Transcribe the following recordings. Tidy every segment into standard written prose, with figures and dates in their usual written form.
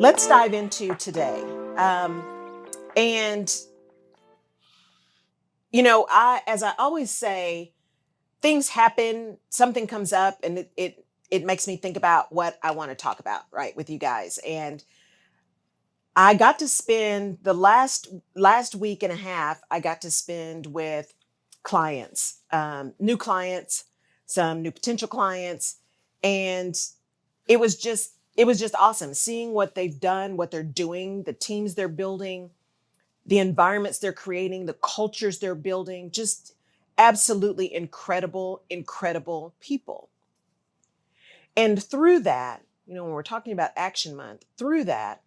Let's dive into today. And as I always say, things happen, something comes up, and it makes me think about what I want to talk about, right, with you guys. And I got to spend the last week and a half. I got to spend with clients, new clients, some new potential clients, and it was just awesome seeing what they've done, what they're doing, the teams they're building, the environments they're creating, the cultures they're building. Just absolutely incredible, incredible people. And through that, when we're talking about Action Month, through that,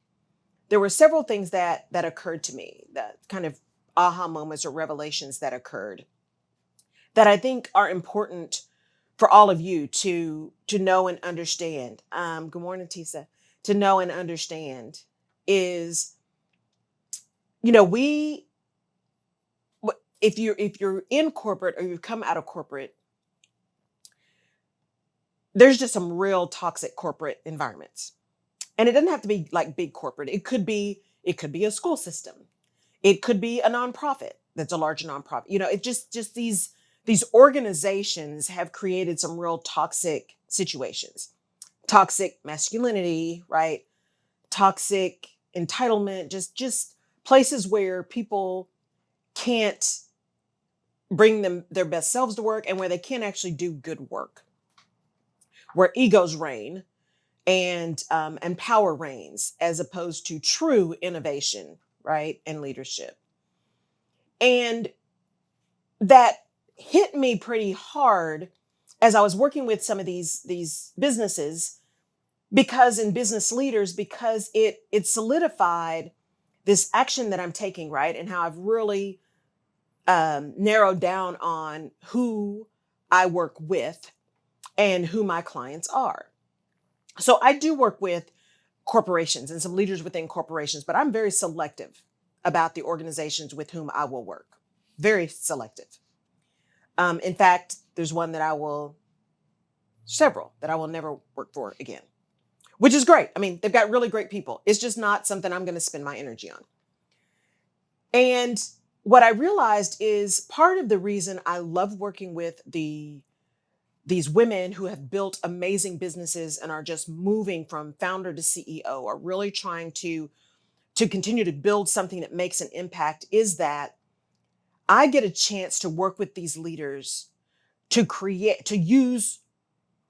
there were several things that occurred to me, that kind of aha moments or revelations that occurred that I think are important for all of you to know and understand. Good morning, Tisa. To know and understand is, we if you're in corporate or you've come out of corporate, there's just some real toxic corporate environments. And it doesn't have to be like big corporate. It could be a school system. It could be a nonprofit that's a large nonprofit. It just these organizations have created some real toxic situations. Toxic masculinity, right? Toxic entitlement, just places where people can't bring them their best selves to work, and where they can't actually do good work, where egos reign and power reigns, as opposed to true innovation, right, and leadership. And that hit me pretty hard as I was working with some of these businesses, because in business leaders, because it solidified this action that I'm taking, right, and how I've really narrowed down on who I work with and who my clients are. So I do work with corporations and some leaders within corporations, but I'm very selective about the organizations with whom I will work. Very selective. In fact, there's several that I will never work for again, which is great. I mean, they've got really great people. It's just not something I'm going to spend my energy on. And what I realized is part of the reason I love working with these women who have built amazing businesses and are just moving from founder to CEO, are really trying to continue to build something that makes an impact, is that I get a chance to work with these leaders to use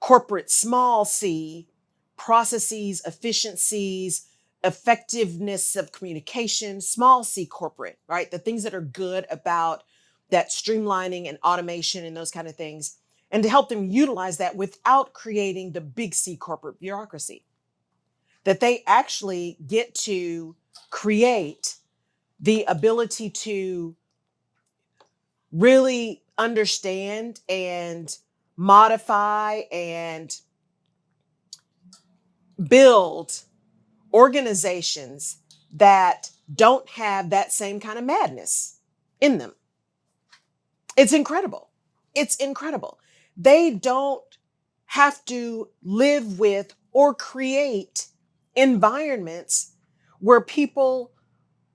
corporate small c processes, efficiencies, effectiveness of communication, small c corporate, right? The things that are good about that streamlining and automation and those kind of things, and to help them utilize that without creating the big C corporate bureaucracy. That they actually get to create the ability to really understand and modify and build organizations that don't have that same kind of madness in them. It's incredible. It's incredible. They don't have to live with or create environments where people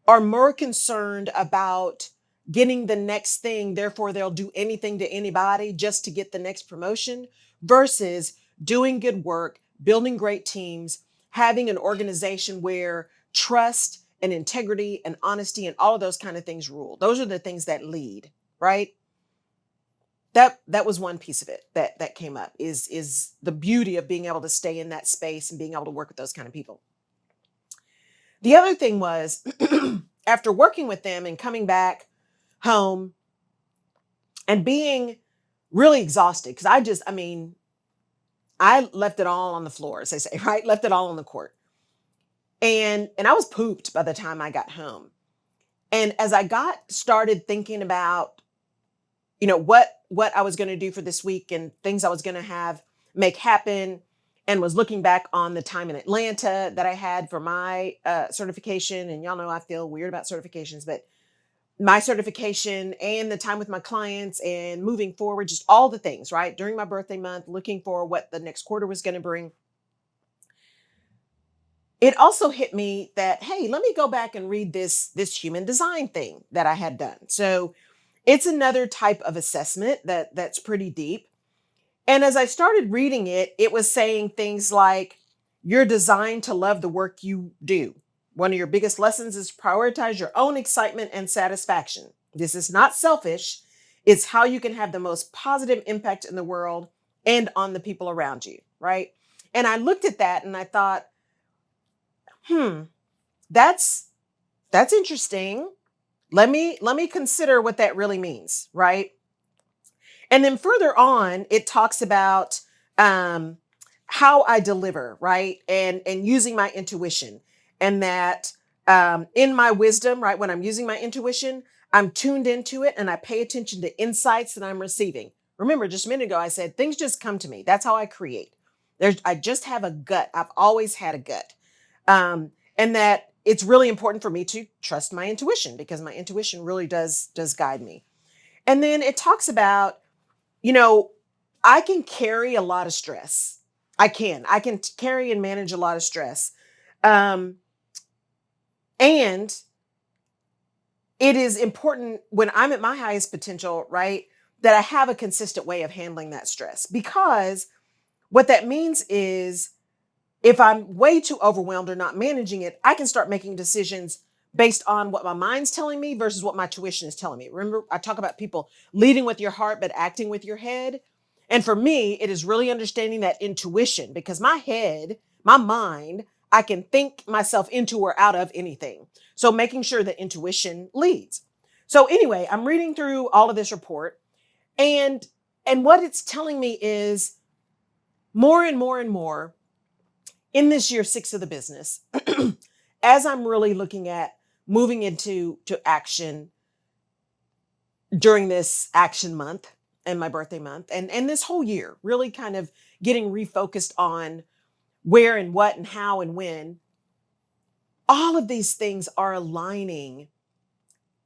are more concerned about getting the next thing, therefore they'll do anything to anybody just to get the next promotion, versus doing good work, building great teams, having an organization where trust and integrity and honesty and all of those kind of things rule. Those are the things that lead, right? That was one piece of it that came up, is the beauty of being able to stay in that space and being able to work with those kind of people. The other thing was, after working with them and coming back home and being really exhausted, because I left it all on the floor, as they say, right? Left it all on the court. And I was pooped by the time I got home. And as I got started thinking about, what I was going to do for this week and things I was going to have make happen, and was looking back on the time in Atlanta that I had for my certification. And y'all know I feel weird about certifications, but my certification and the time with my clients and moving forward, just all the things, right? During my birthday month, looking for what the next quarter was going to bring. it also hit me that, hey, let me go back and read this human design thing that I had done. So it's another type of assessment that's pretty deep. And as I started reading it, it was saying things like, you're designed to love the work you do. One of your biggest lessons is prioritize your own excitement and satisfaction. This is not selfish. It's how you can have the most positive impact in the world and on the people around you, right? And I looked at that and I thought, hmm, that's that's interesting. Let me consider what that really means, right? And then further on, it talks about um, how I deliver, right, and using my intuition, and that in my wisdom, right, when I'm using my intuition, I'm tuned into it, and I pay attention to insights that I'm receiving. Remember, just a minute ago, I said things just come to me. That's how I create. I just have a gut. I've always had a gut, and that it's really important for me to trust my intuition because my intuition really does guide me. And then it talks about, you know, I can carry a lot of stress. I can carry and manage a lot of stress. Um, and it is important when I'm at my highest potential, right, that I have a consistent way of handling that stress. Because what that means is if I'm way too overwhelmed or not managing it, I can start making decisions based on what my mind's telling me versus what my tuition is telling me. Remember, I talk about people leading with your heart, but acting with your head. And for me, it is really understanding that intuition because my head, my mind, I can think myself into or out of anything. So making sure that intuition leads. So anyway, I'm reading through all of this report and what it's telling me is more and more and more in this year 6 of the business, as I'm really looking at moving into to action during this action month and my birthday month and this whole year, really kind of getting refocused on where and what and how and when, all of these things are aligning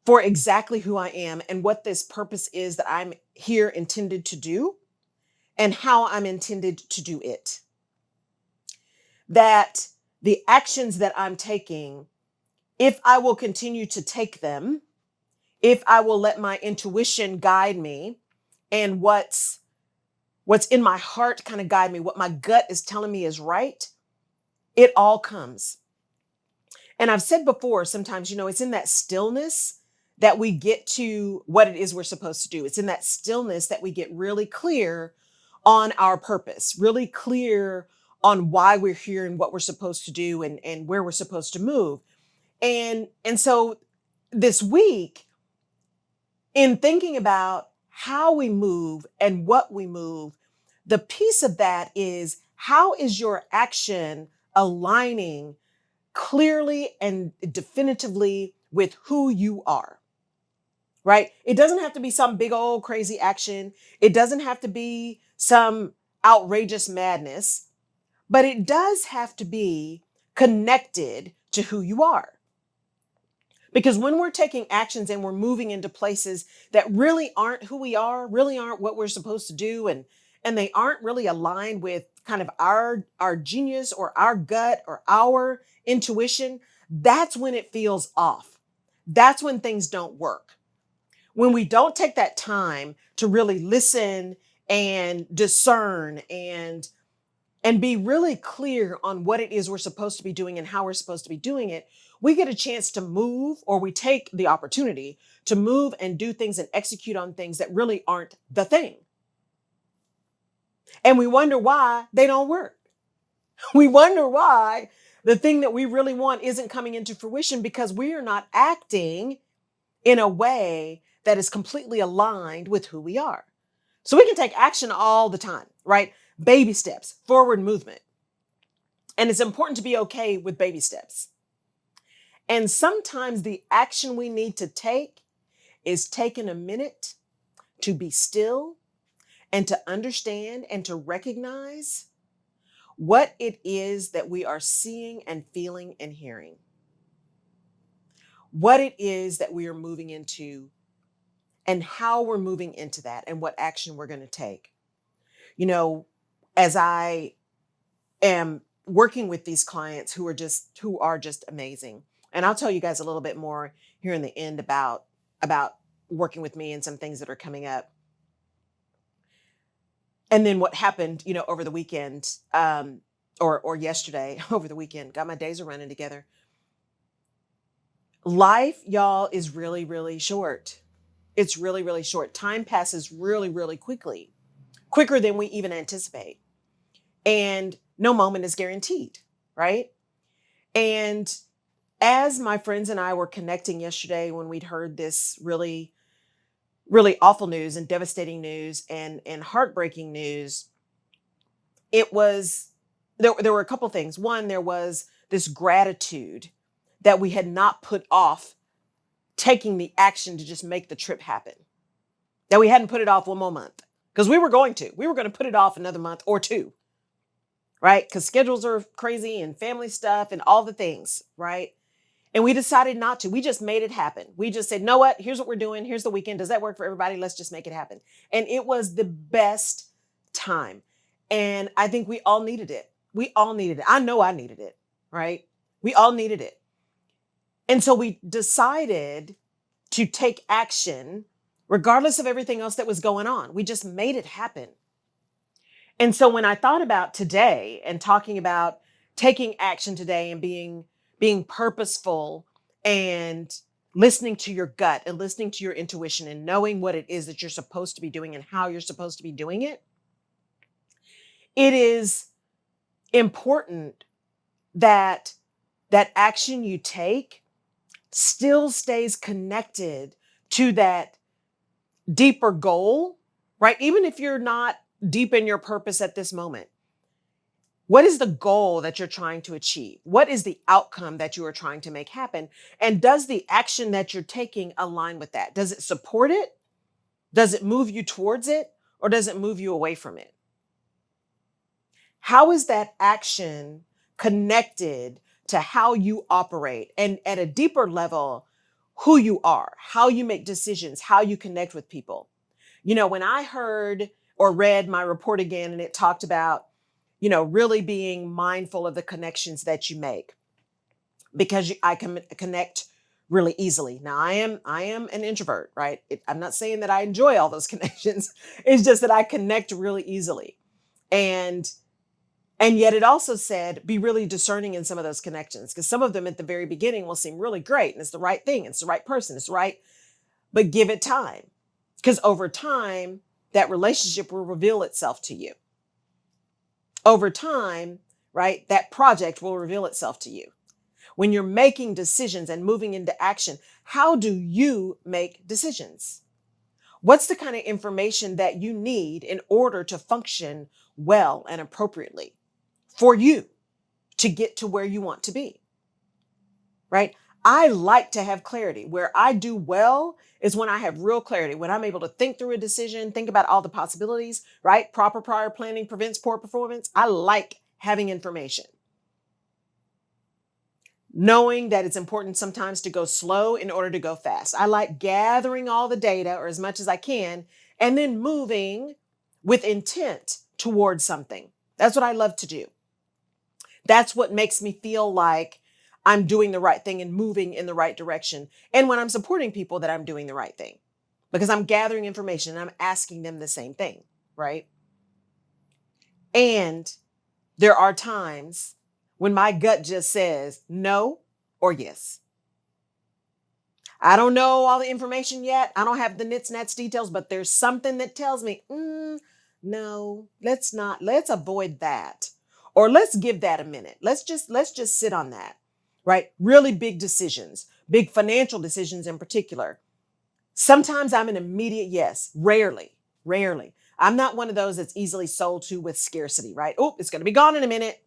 for exactly who I am and what this purpose is that I'm here intended to do and how I'm intended to do it. That the actions that I'm taking, if I will continue to take them, if I will let my intuition guide me and what's in my heart kind of guide me, what my gut is telling me is right, it all comes. And I've said before, sometimes, it's in that stillness that we get to what it is we're supposed to do. It's in that stillness that we get really clear on our purpose, really clear on why we're here and what we're supposed to do and where we're supposed to move. And so this week, in thinking about how we move and what we move, the piece of that is how is your action aligning clearly and definitively with who you are, right? It doesn't have to be some big old crazy action. It doesn't have to be some outrageous madness, but it does have to be connected to who you are. Because when we're taking actions and we're moving into places that really aren't who we are, really aren't what we're supposed to do, and they aren't really aligned with kind of our genius or our gut or our intuition, that's when it feels off. That's when things don't work. When we don't take that time to really listen and discern and be really clear on what it is we're supposed to be doing and how we're supposed to be doing it, we get a chance to move, or we take the opportunity to move and do things and execute on things that really aren't the thing. And we wonder why they don't work. We wonder why the thing that we really want isn't coming into fruition because we are not acting in a way that is completely aligned with who we are. So we can take action all the time, right? Baby steps, forward movement. And it's important to be okay with baby steps. And sometimes the action we need to take is taking a minute to be still and to understand and to recognize what it is that we are seeing and feeling and hearing, what it is that we are moving into and how we're moving into that and what action we're going to take. You know, as I am working with these clients who are just amazing. And I'll tell you guys a little bit more here in the end about working with me and some things that are coming up. And then what happened, over the weekend, or yesterday, over the weekend. God, my days are running together. Life, y'all, is really, really short. It's really, really short. Time passes really, really quickly, quicker than we even anticipate. And no moment is guaranteed, right? And as my friends and I were connecting yesterday when we'd heard this really, really awful news and devastating news and heartbreaking news, it was there were a couple things. One, there was this gratitude that we had not put off taking the action to just make the trip happen. That we hadn't put it off one more month. Because we were going to put it off another month or two, right? Because schedules are crazy and family stuff and all the things, right? And we decided not to. We just made it happen. We just said, know what? Here's what we're doing. Here's the weekend. Does that work for everybody? Let's just make it happen. And it was the best time. And I think we all needed it. We all needed it. I know I needed it, right? We all needed it. And so we decided to take action regardless of everything else that was going on. We just made it happen. And so when I thought about today and talking about taking action today and being purposeful and listening to your gut and listening to your intuition and knowing what it is that you're supposed to be doing and how you're supposed to be doing it, it is important that that action you take still stays connected to that deeper goal, right? Even if you're not deep in your purpose at this moment, what is the goal that you're trying to achieve? What is the outcome that you are trying to make happen? And does the action that you're taking align with that? Does it support it? Does it move you towards it? Or does it move you away from it? How is that action connected to how you operate and at a deeper level, who you are, how you make decisions, how you connect with people? When I heard or read my report again and it talked about, really being mindful of the connections that you make because I can connect really easily. Now I am an introvert, right? I'm not saying that I enjoy all those connections. It's just that I connect really easily. And and yet it also said, be really discerning in some of those connections because some of them at the very beginning will seem really great and it's the right thing. It's the right person. It's right. But give it time because over time, that relationship will reveal itself to you. Over time, right? That project will reveal itself to you. When you're making decisions and moving into action, how do you make decisions? What's the kind of information that you need in order to function well and appropriately for you to get to where you want to be, right? I like to have clarity. Where I do well is when I have real clarity, when I'm able to think through a decision, think about all the possibilities, right? Proper prior planning prevents poor performance. I like having information. Knowing that it's important sometimes to go slow in order to go fast. I like gathering all the data or as much as I can and then moving with intent towards something. That's what I love to do. That's what makes me feel like I'm doing the right thing and moving in the right direction. And when I'm supporting people, that I'm doing the right thing because I'm gathering information and I'm asking them the same thing, right? And there are times when my gut just says no or yes. I don't know all the information yet. I don't have the nits, nats, details, but there's something that tells me, no, let's avoid that. Or let's give that a minute. Let's just sit on that, right? Really big decisions, big financial decisions in particular. Sometimes I'm an immediate yes, rarely. I'm not one of those that's easily sold to with scarcity, right? Oh, it's going to be gone in a minute.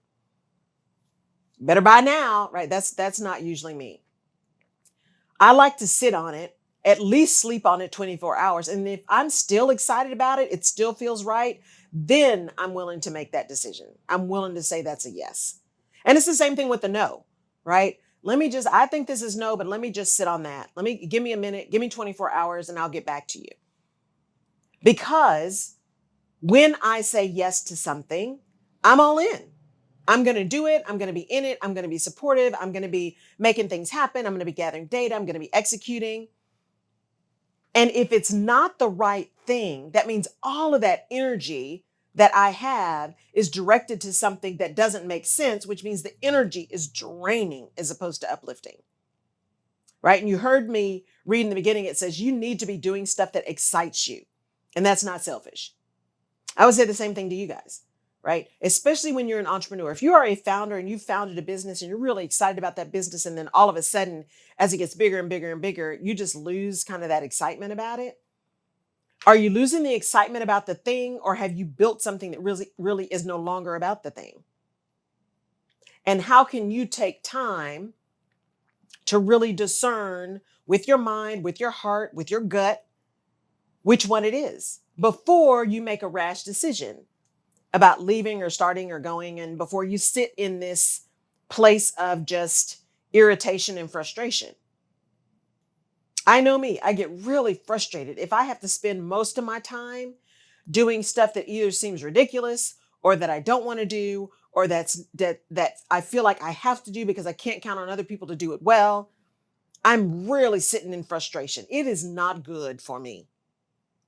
Better buy now, right? That's not usually me. I like to sit on it, at least sleep on it 24 hours. And if I'm still excited about it, it still feels right, then I'm willing to make that decision. I'm willing to say that's a yes. And it's the same thing with the no, right? I think this is no, but let me just sit on that. Give me a minute, give me 24 hours, and I'll get back to you. Because when I say yes to something, I'm all in. I'm going to do it. I'm going to be in it. I'm going to be supportive. I'm going to be making things happen. I'm going to be gathering data. I'm going to be executing. And if it's not the right thing, that means all of that energy that I have is directed to something that doesn't make sense, which means the energy is draining as opposed to uplifting. Right. And you heard me read in the beginning, it says you need to be doing stuff that excites you. And that's not selfish. I would say the same thing to you guys, right? Especially when you're an entrepreneur. If you are a founder and you've founded a business and you're really excited about that business, and then all of a sudden, as it gets bigger and bigger and bigger, you just lose kind of that excitement about it. Are you losing the excitement about the thing, or have you built something that really is no longer about the thing? And how can you take time to really discern with your mind, with your heart, with your gut, which one it is before you make a rash decision about leaving or starting or going, and before you sit in this place of just irritation and frustration? I know me, I get really frustrated if I have to spend most of my time doing stuff that either seems ridiculous or that I don't want to do, or that I feel like I have to do because I can't count on other people to do it well. I'm really sitting in frustration. It is not good for me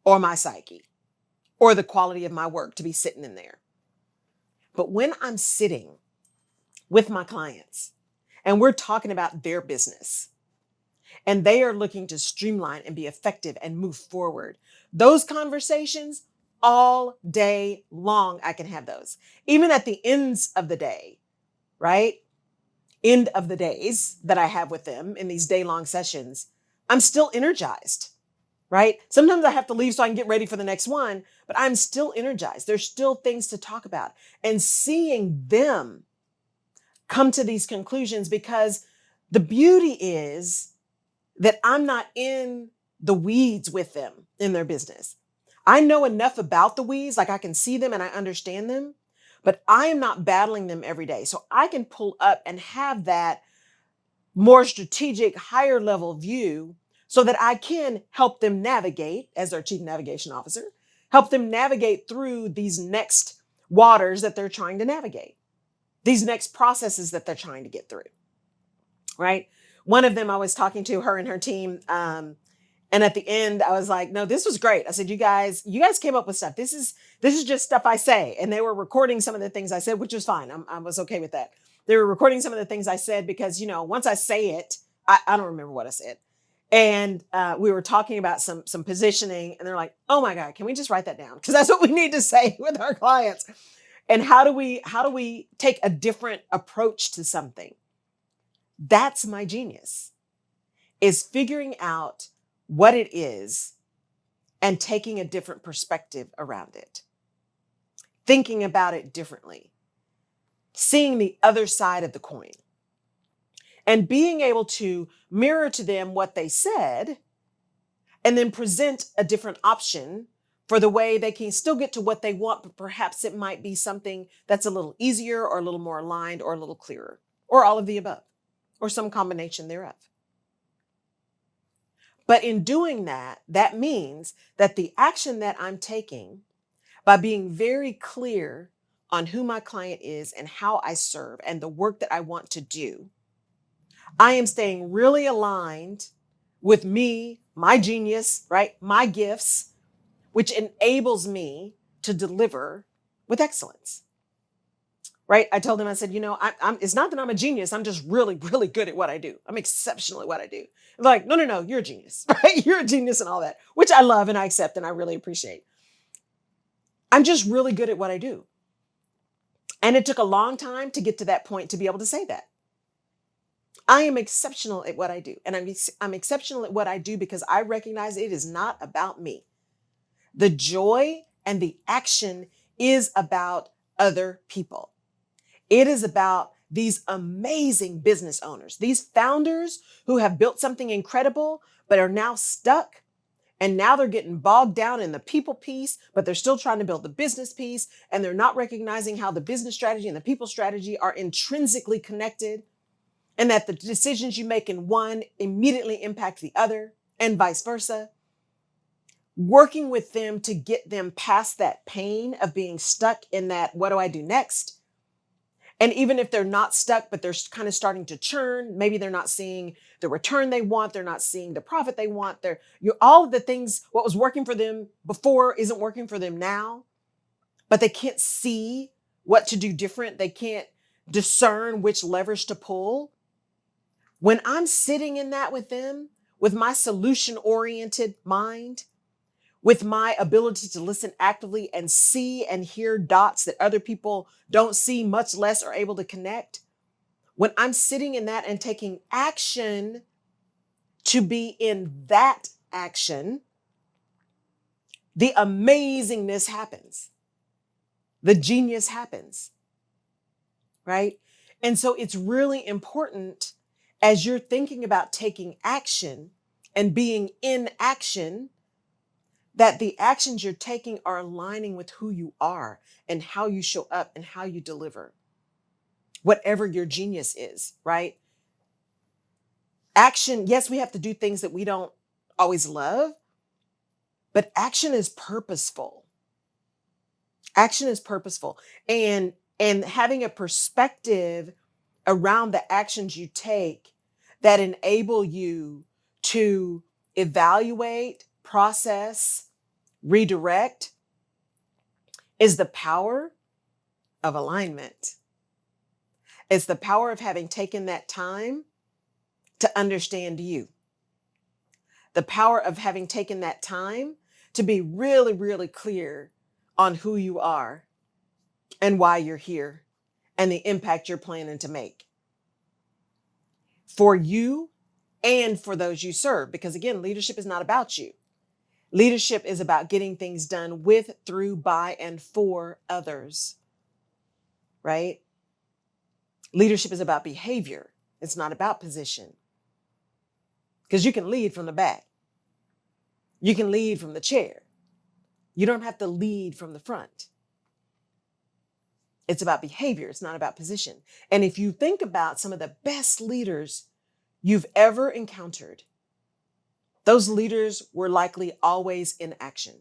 or my psyche or the quality of my work to be sitting in there. But when I'm sitting with my clients and we're talking about their business and they are looking to streamline and be effective and move forward, those conversations all day long, I can have those. Even at the ends of the day, right? End of the days that I have with them in these day-long sessions, I'm still energized, right? Sometimes I have to leave so I can get ready for the next one, but I'm still energized. There's still things to talk about. And seeing them come to these conclusions, because the beauty is that I'm not in the weeds with them in their business. I know enough about the weeds, like I can see them and I understand them, but I am not battling them every day. So I can pull up and have that more strategic, higher level view so that I can help them navigate as their chief navigation officer, help them navigate through these next waters that they're trying to navigate, these next processes that they're trying to get through, right? One of them, I was talking to her and her team. And at the end, I was like, no, this was great. I said, you guys came up with stuff. This is just stuff I say. And they were recording some of the things I said, which was fine. I was okay with that. They were recording some of the things I said because, once I say it, I don't remember what I said. And we were talking about some positioning, and they're like, oh my God, can we just write that down? Because that's what we need to say with our clients. And how do we take a different approach to something? That's my genius, is figuring out what it is and taking a different perspective around it, thinking about it differently, seeing the other side of the coin, and being able to mirror to them what they said and then present a different option for the way they can still get to what they want, but perhaps it might be something that's a little easier or a little more aligned or a little clearer, or all of the above, or some combination thereof. But in doing that, that means that the action that I'm taking by being very clear on who my client is and how I serve and the work that I want to do, I am staying really aligned with me, my genius, right? My gifts, which enables me to deliver with excellence. Right? I told him, I said, it's not that I'm a genius. I'm just really, really good at what I do. I'm exceptional at what I do. Like, no, you're a genius, right? You're a genius and all that, which I love and I accept and I really appreciate. I'm just really good at what I do. And it took a long time to get to that point to be able to say that. I am exceptional at what I do. And I'm exceptional at what I do because I recognize it is not about me. The joy and the action is about other people. It is about these amazing business owners, these founders who have built something incredible, but are now stuck. And now they're getting bogged down in the people piece, but they're still trying to build the business piece. And they're not recognizing how the business strategy and the people strategy are intrinsically connected, and that the decisions you make in one immediately impact the other and vice versa. Working with them to get them past that pain of being stuck in that, what do I do next? And even if they're not stuck, but they're kind of starting to churn, maybe they're not seeing the return they want, they're not seeing the profit they want. They're all of the things, what was working for them before isn't working for them now, but they can't see what to do different. They can't discern which levers to pull. When I'm sitting in that with them, with my solution-oriented mind, with my ability to listen actively and see and hear dots that other people don't see, much less are able to connect. When I'm sitting in that and taking action to be in that action, the amazingness happens. The genius happens, right? And so it's really important as you're thinking about taking action and being in action, that the actions you're taking are aligning with who you are and how you show up and how you deliver, whatever your genius is, right? Action, yes, we have to do things that we don't always love, but action is purposeful. Action is purposeful. And having a perspective around the actions you take that enable you to evaluate, process, redirect is the power of alignment. It's the power of having taken that time to understand you. The power of having taken that time to be really, really clear on who you are and why you're here and the impact you're planning to make for you and for those you serve. Because again, leadership is not about you. Leadership is about getting things done with, through, by, and for others, right? Leadership is about behavior. It's not about position. Because you can lead from the back. You can lead from the chair. You don't have to lead from the front. It's about behavior. It's not about position. And if you think about some of the best leaders you've ever encountered, those leaders were likely always in action.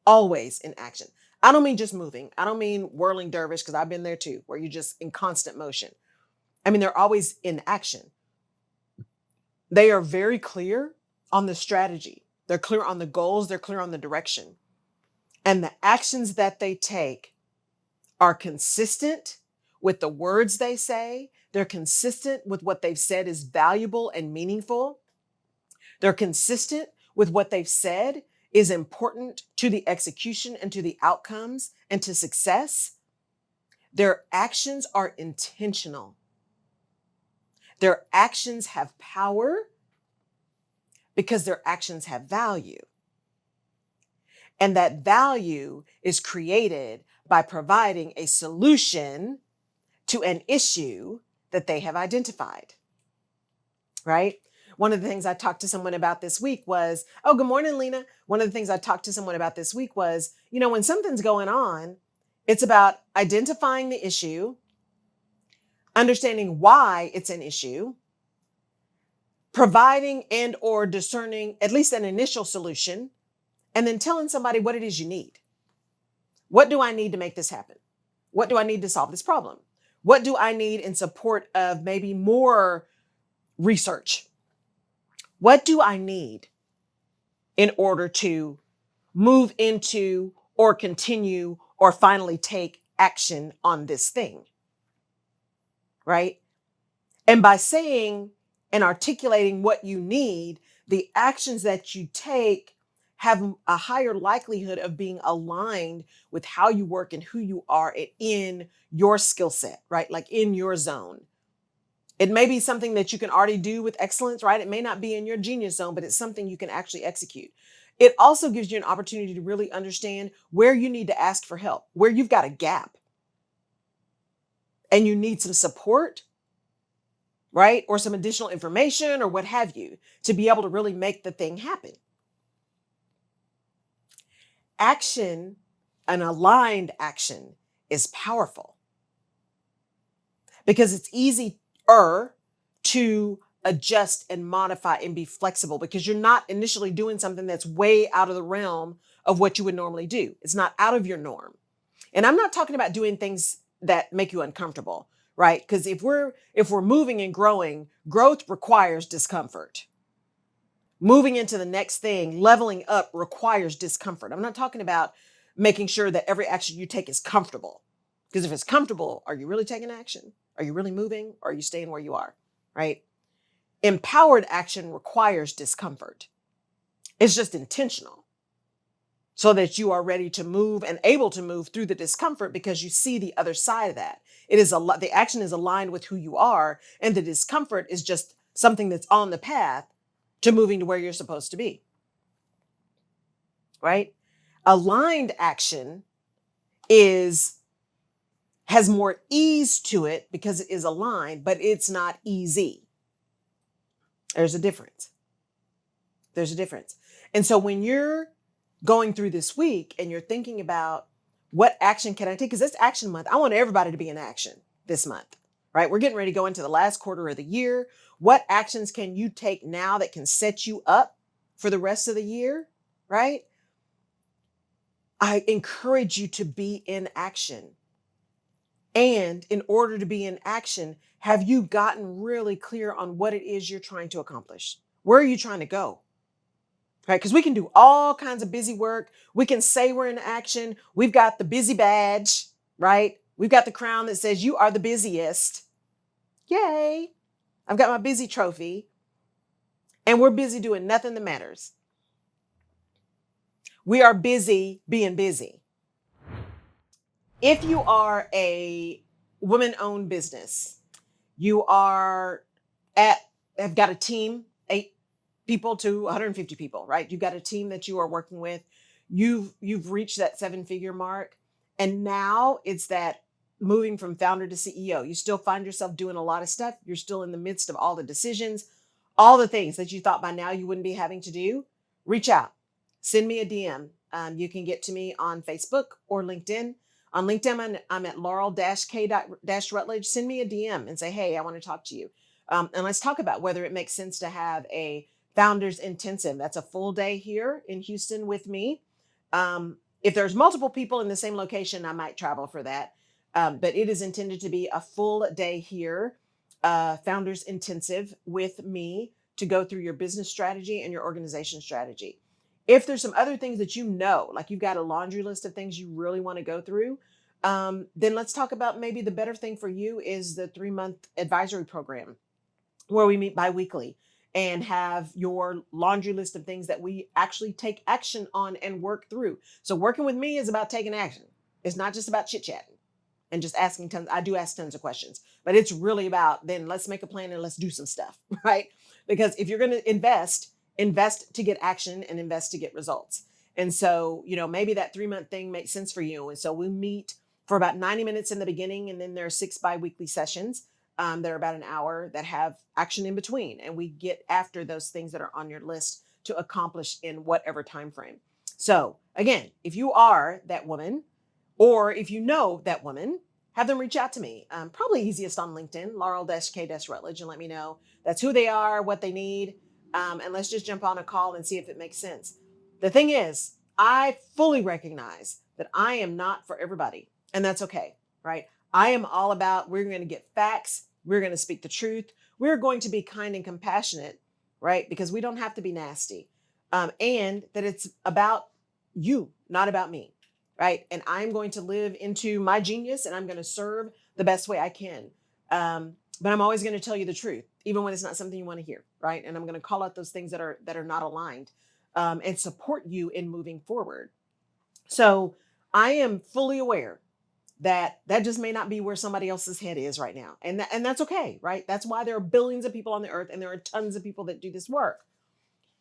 Always in action. I don't mean just moving. I don't mean whirling dervish, because I've been there too, where you're just in constant motion. I mean, they're always in action. They are very clear on the strategy. They're clear on the goals. They're clear on the direction. And the actions that they take are consistent with the words they say. They're consistent with what they've said is valuable and meaningful. They're consistent with what they've said is important to the execution and to the outcomes and to success. Their actions are intentional. Their actions have power because their actions have value. And that value is created by providing a solution to an issue that they have identified, right? One of the things I talked to someone about this week was, oh, good morning, Lena. One of the things I talked to someone about this week was, when something's going on, it's about identifying the issue, understanding why it's an issue, providing and or discerning at least an initial solution, and then telling somebody what it is you need. What do I need to make this happen? What do I need to solve this problem? What do I need in support of maybe more research? What do I need in order to move into or continue or finally take action on this thing? Right? And by saying and articulating what you need, the actions that you take have a higher likelihood of being aligned with how you work and who you are in your skill set, right? Like in your zone. It may be something that you can already do with excellence, right? It may not be in your genius zone, but it's something you can actually execute. It also gives you an opportunity to really understand where you need to ask for help, where you've got a gap and you need some support, right? Or some additional information or what have you to be able to really make the thing happen. Action, an aligned action, is powerful because it's easier to adjust and modify and be flexible because you're not initially doing something that's way out of the realm of what you would normally do. It's not out of your norm. And I'm not talking about doing things that make you uncomfortable, right? Because if we're moving and growing, growth requires discomfort. Moving into the next thing, leveling up requires discomfort. I'm not talking about making sure that every action you take is comfortable. Because if it's comfortable, are you really taking action? Are you really moving? Or are you staying where you are? Right? Empowered action requires discomfort. It's just intentional so that you are ready to move and able to move through the discomfort because you see the other side of that. The action is aligned with who you are, and the discomfort is just something that's on the path to moving to where you're supposed to be. Right? Aligned action is has more ease to it because it is aligned, but it's not easy. There's a difference. There's a difference. And so when you're going through this week and you're thinking about what action can I take? Because it's action month. I want everybody to be in action this month, right? We're getting ready to go into the last quarter of the year. What actions can you take now that can set you up for the rest of the year, right? I encourage you to be in action. And in order to be in action, have you gotten really clear on what it is you're trying to accomplish? Where are you trying to go? Right? Because we can do all kinds of busy work. We can say we're in action. We've got the busy badge, right? We've got the crown that says you are the busiest. Yay. I've got my busy trophy. And we're busy doing nothing that matters. We are busy being busy. If you are a woman-owned business, you are have got a team, 8 people to 150 people, right? You've got a team that you are working with. You've reached that 7-figure mark. And now it's that moving from founder to CEO. You still find yourself doing a lot of stuff. You're still in the midst of all the decisions, all the things that you thought by now you wouldn't be having to do. Reach out, send me a DM. You can get to me on Facebook or LinkedIn. On LinkedIn, I'm at Laurel-K-Rutledge. Send me a DM and say, hey, I want to talk to you. And let's talk about whether it makes sense to have a founders intensive. That's a full day here in Houston with me. If there's multiple people in the same location, I might travel for that. But it is intended to be a full day here, founders intensive with me to go through your business strategy and your organization strategy. If there's some other things that like you've got a laundry list of things you really want to go through, then let's talk about maybe the better thing for you is the 3-month advisory program where we meet biweekly and have your laundry list of things that we actually take action on and work through. So working with me is about taking action. It's not just about chit chatting and just asking tons. I do ask tons of questions, but it's really about then let's make a plan and let's do some stuff, right? Because if you're going to invest to get action and invest to get results. And so, maybe that 3-month thing makes sense for you. And so we meet for about 90 minutes in the beginning, and then there are 6 biweekly sessions that are about an hour that have action in between. And we get after those things that are on your list to accomplish in whatever time frame. So again, if you are that woman, or if you know that woman, have them reach out to me. Probably easiest on LinkedIn, Laurel-K-Rutledge, and let me know that's who they are, what they need. And let's just jump on a call and see if it makes sense. The thing is, I fully recognize that I am not for everybody, and that's okay, right? I am all about we're going to get facts. We're going to speak the truth. We're going to be kind and compassionate, right? Because we don't have to be nasty. And that it's about you, not about me, right? And I'm going to live into my genius and I'm going to serve the best way I can. But I'm always going to tell you the truth, even when it's not something you want to hear, right? And I'm going to call out those things that are not aligned, and support you in moving forward. So I am fully aware that just may not be where somebody else's head is right now, and that's okay, right? That's why there are billions of people on the earth, and there are tons of people that do this work.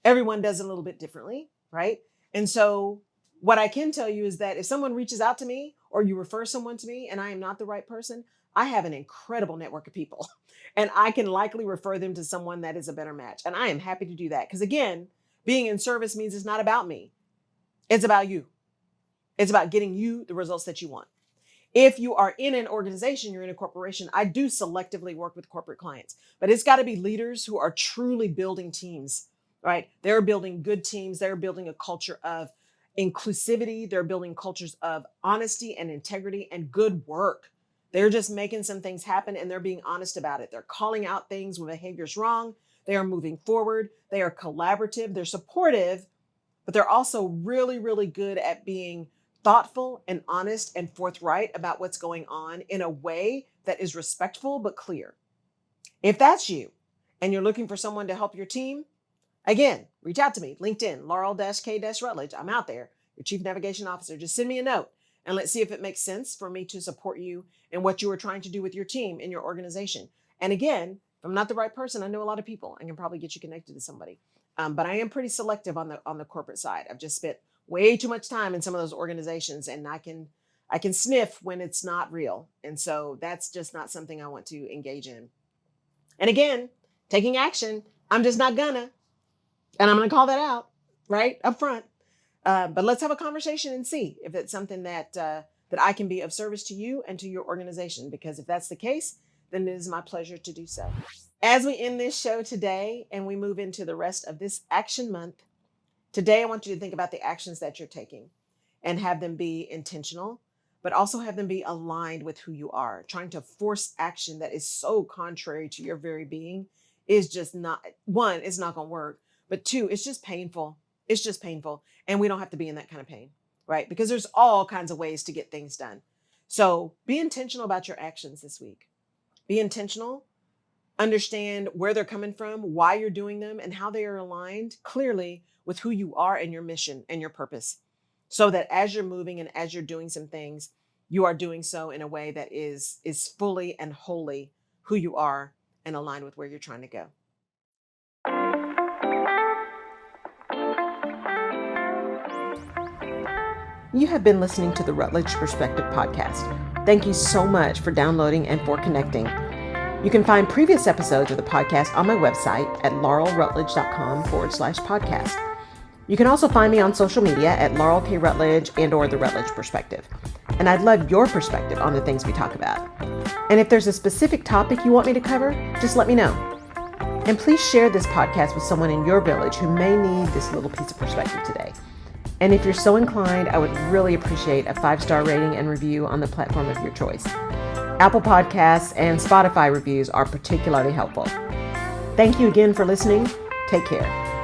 Everyone does it a little bit differently, right? And so what I can tell you is that if someone reaches out to me or you refer someone to me and I am not the right person, I have an incredible network of people and I can likely refer them to someone that is a better match. And I am happy to do that. Because again, being in service means it's not about me. It's about you. It's about getting you the results that you want. If you are in an organization, you're in a corporation, I do selectively work with corporate clients, but it's got to be leaders who are truly building teams, right? They're building good teams. They're building a culture of inclusivity. They're building cultures of honesty and integrity and good work They're just making some things happen and they're being honest about it. They're calling out things when behavior's wrong. They are moving forward. They are collaborative. They're supportive, but they're also really, really good at being thoughtful and honest and forthright about what's going on in a way that is respectful but clear. If that's you and you're looking for someone to help your team, again, reach out to me, LinkedIn, Laurel-K-Rutledge. I'm out there, your Chief Navigation Officer. Just send me a note and let's see if it makes sense for me to support you in what you are trying to do with your team in your organization. And again, if I'm not the right person, I know a lot of people. I can probably get you connected to somebody. But I am pretty selective on the corporate side. I've just spent way too much time in some of those organizations, and I can sniff when it's not real. And so that's just not something I want to engage in. And again, taking action, I'm just not gonna. And I'm going to call that out right up front. But let's have a conversation and see if it's something that I can be of service to you and to your organization. Because if that's the case, then it is my pleasure to do so. As we end this show today and we move into the rest of this action month, today I want you to think about the actions that you're taking and have them be intentional, but also have them be aligned with who you are. Trying to force action that is so contrary to your very being is just not, one, it's not going to work. But two, it's just painful. It's just painful. And we don't have to be in that kind of pain, right? Because there's all kinds of ways to get things done. So be intentional about your actions this week. Be intentional. Understand where they're coming from, why you're doing them, and how they are aligned clearly with who you are and your mission and your purpose. So that as you're moving and as you're doing some things, you are doing so in a way that is fully and wholly who you are and aligned with where you're trying to go. You have been listening to the Rutledge Perspective Podcast. Thank you so much for downloading and for connecting. You can find previous episodes of the podcast on my website at laurelrutledge.com/podcast. You can also find me on social media at Laurel K. Rutledge and/or The Rutledge Perspective. And I'd love your perspective on the things we talk about. And if there's a specific topic you want me to cover, just let me know. And please share this podcast with someone in your village who may need this little piece of perspective today. And if you're so inclined, I would really appreciate a 5-star rating and review on the platform of your choice. Apple Podcasts and Spotify reviews are particularly helpful. Thank you again for listening. Take care.